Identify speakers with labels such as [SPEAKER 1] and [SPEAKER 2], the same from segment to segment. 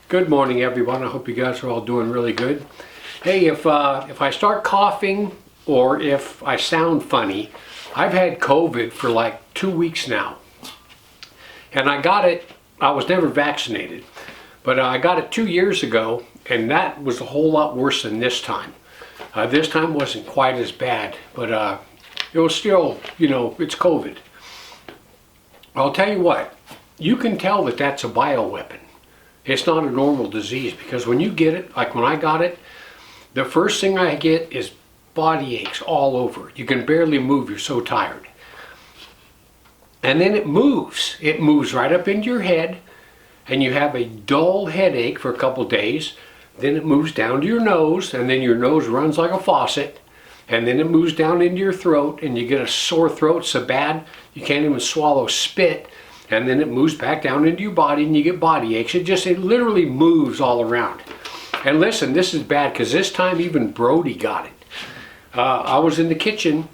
[SPEAKER 1] Good morning, everyone. I hope you guys are all doing really good. Hey, if I start coughing or if I sound funny, I've had COVID for like 2 weeks now. And I got it, I was never vaccinated, but I got it 2 years ago, and that was a whole lot worse than this time. This time wasn't quite as bad, but it was still, it's COVID. I'll tell you what, you can tell that that's a bioweapon. It's not a normal disease, because when you get it, like when I got it, the first thing I get is body aches all over. You can barely move, you're so tired. And then it moves right up into your head, and you have a dull headache for a couple days. Then it moves down to your nose, and then your nose runs like a faucet, and then it moves down into your throat, and you get a sore throat so bad you can't even swallow spit. And then it moves back down into your body and you get body aches. It literally moves all around. And listen, this is bad because this time even Brody got it. I was in the kitchen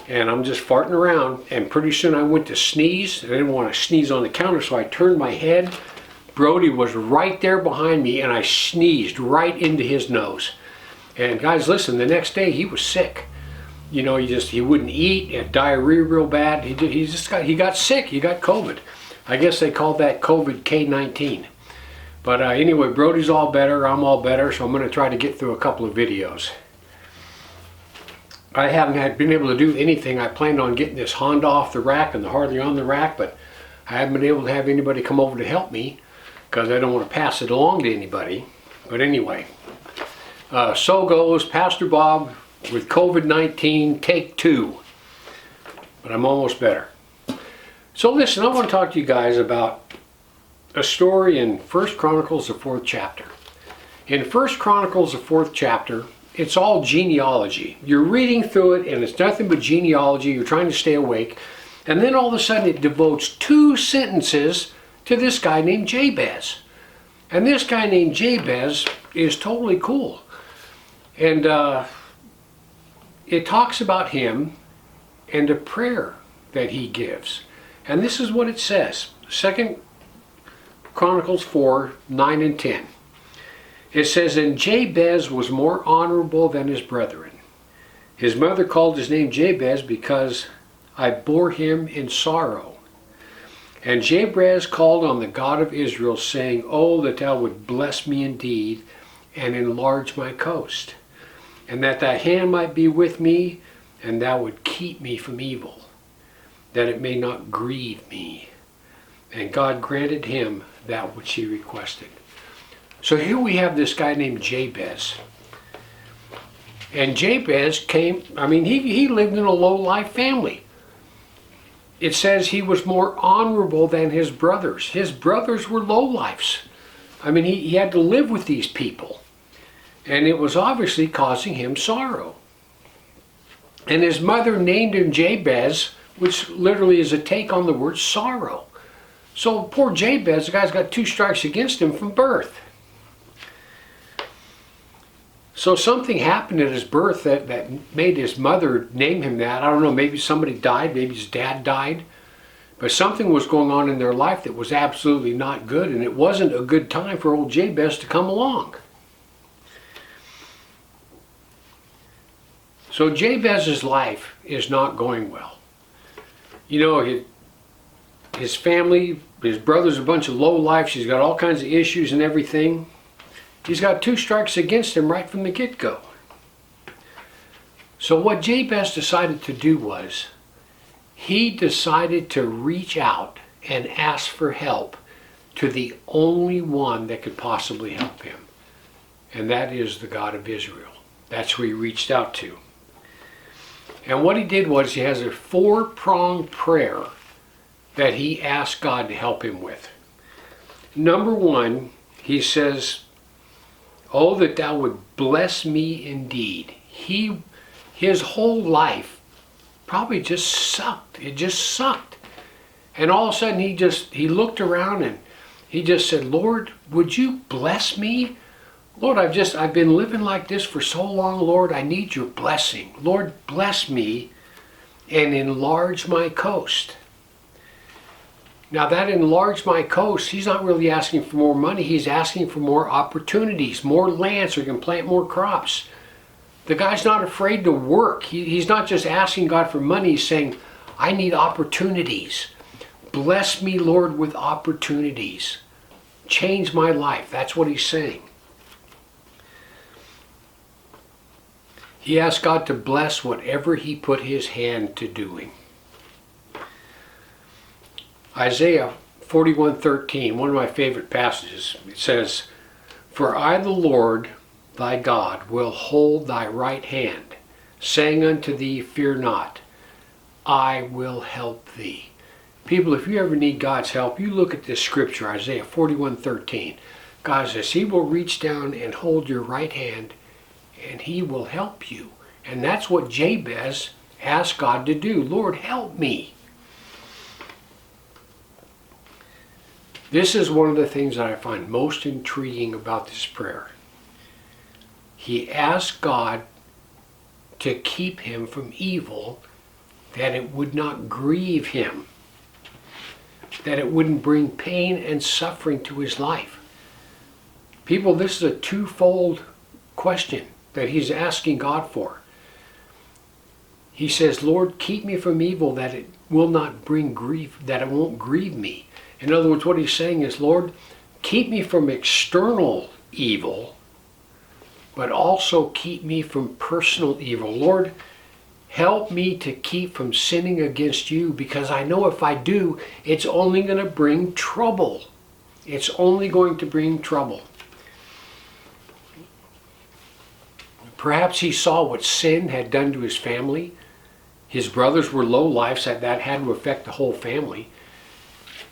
[SPEAKER 1] and I'm just farting around, and pretty soon I went to sneeze. I didn't want to sneeze on the counter, so I turned my head. Brody was right there behind me and I sneezed right into his nose. And guys, listen, the next day he was sick. He wouldn't eat, he had diarrhea real bad. He got sick, he got COVID. I guess they called that COVID K-19. But anyway, Brody's all better, I'm all better, so I'm going to try to get through a couple of videos. I haven't been able to do anything. I planned on getting this Honda off the rack and the Harley on the rack, but I haven't been able to have anybody come over to help me because I don't want to pass it along to anybody. But anyway, so goes Pastor Bob with COVID-19 take 2. But I'm almost better. So listen, I want to talk to you guys about a story in 1 Chronicles, the 4th chapter. In 1 Chronicles, the 4th chapter, it's all genealogy. You're reading through it and it's nothing but genealogy. You're trying to stay awake. And then all of a sudden it devotes 2 sentences to this guy named Jabez. And this guy named Jabez is totally cool. And it talks about him and a prayer that he gives. And this is what it says, 2 Chronicles 4, 9 and 10. It says, "And Jabez was more honorable than his brethren. His mother called his name Jabez because I bore him in sorrow. And Jabez called on the God of Israel, saying, Oh, that thou would bless me indeed, and enlarge my coast, and that thy hand might be with me, and thou would keep me from evil, that it may not grieve me. And God granted him that which he requested." So here we have this guy named Jabez. And Jabez he lived in a low-life family. It says he was more honorable than his brothers. His brothers were low-lifes. He had to live with these people. And it was obviously causing him sorrow. And his mother named him Jabez, which literally is a take on the word sorrow. So poor Jabez, the guy's got 2 strikes against him from birth. So something happened at his birth that made his mother name him that. I don't know, maybe somebody died, maybe his dad died. But something was going on in their life that was absolutely not good, and it wasn't a good time for old Jabez to come along. So Jabez's life is not going well. His family, his brother's a bunch of low-lifes. He's got all kinds of issues and everything. He's got 2 strikes against him right from the get-go. So what Jabez decided to do was, he decided to reach out and ask for help to the only one that could possibly help him. And that is the God of Israel. That's who he reached out to. And what he did was, he has a 4-pronged prayer that he asked God to help him with. Number 1, he says, Oh, that thou would bless me indeed. His whole life probably just sucked. It just sucked. And all of a sudden he looked around and he just said, Lord, would you bless me? Lord, I've been living like this for so long, Lord, I need your blessing. Lord, bless me and enlarge my coast. Now that enlarge my coast, he's not really asking for more money. He's asking for more opportunities, more land so he can plant more crops. The guy's not afraid to work. He's not just asking God for money. He's saying, I need opportunities. Bless me, Lord, with opportunities. Change my life. That's what he's saying. He asked God to bless whatever he put his hand to doing. Isaiah 41:13, one of my favorite passages, it says, For I, the Lord, thy God, will hold thy right hand, saying unto thee, Fear not, I will help thee. People, if you ever need God's help, you look at this scripture, Isaiah 41:13. God says he will reach down and hold your right hand, and he will help you. And that's what Jabez asked God to do. Lord, help me. This is one of the things that I find most intriguing about this prayer. He asked God to keep him from evil, that it would not grieve him, that it wouldn't bring pain and suffering to his life. People, this is a twofold question that he's asking God for. He says, Lord, keep me from evil, that it will not bring grief, that it won't grieve me. In other words, what he's saying is, Lord, keep me from external evil, but also keep me from personal evil. Lord, help me to keep from sinning against you, because I know if I do, it's only going to bring trouble. It's only going to bring trouble. Perhaps he saw what sin had done to his family. His brothers were lowlifes, that had to affect the whole family.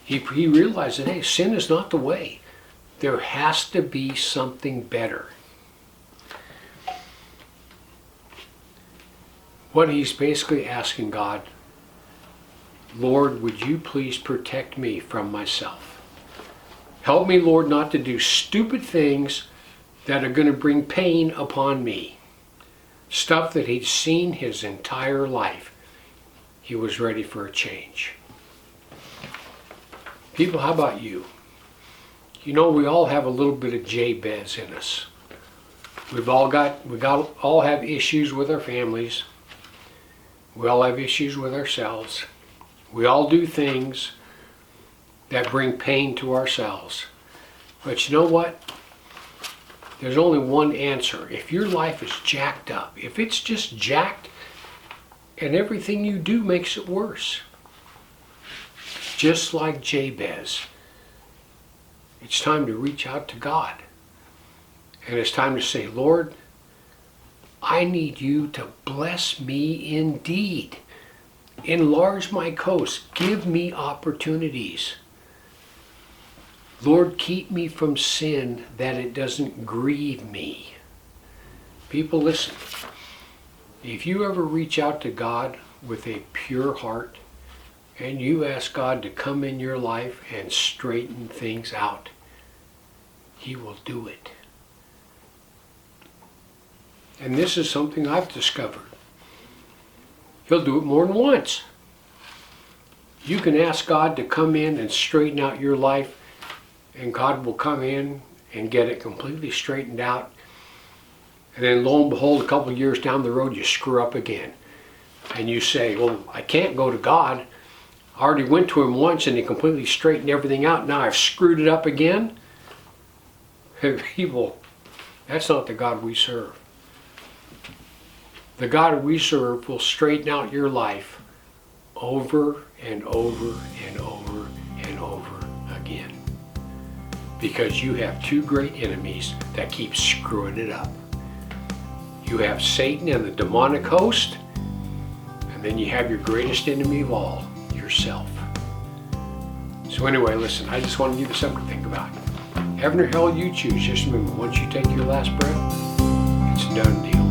[SPEAKER 1] He realized that, hey, sin is not the way. There has to be something better. What he's basically asking God, Lord, would you please protect me from myself? Help me, Lord, not to do stupid things that are going to bring pain upon me. Stuff that he'd seen his entire life. He was ready for a change. People, how about you? You know, we all have a little bit of Jabez in us. We all have issues with our families. We all have issues with ourselves. We all do things that bring pain to ourselves. But you know what? There's only one answer. If your life is jacked up, if it's just jacked and everything you do makes it worse, just like Jabez, it's time to reach out to God. And it's time to say, Lord, I need you to bless me indeed. Enlarge my coast. Give me opportunities. Lord, keep me from sin that it doesn't grieve me. People, listen. If you ever reach out to God with a pure heart and you ask God to come in your life and straighten things out, he will do it. And this is something I've discovered. He'll do it more than once. You can ask God to come in and straighten out your life, and God will come in and get it completely straightened out. And then lo and behold, a couple of years down the road, you screw up again. And you say, well, I can't go to God. I already went to him once and he completely straightened everything out. Now I've screwed it up again. People, that's not the God we serve. The God we serve will straighten out your life over and over and over and over again. Because you have two great enemies that keep screwing it up. You have Satan and the demonic host, and then you have your greatest enemy of all, yourself. So anyway, listen, I just want to give you something to think about. Heaven or hell, you choose. Just remember, once you take your last breath, it's a done deal.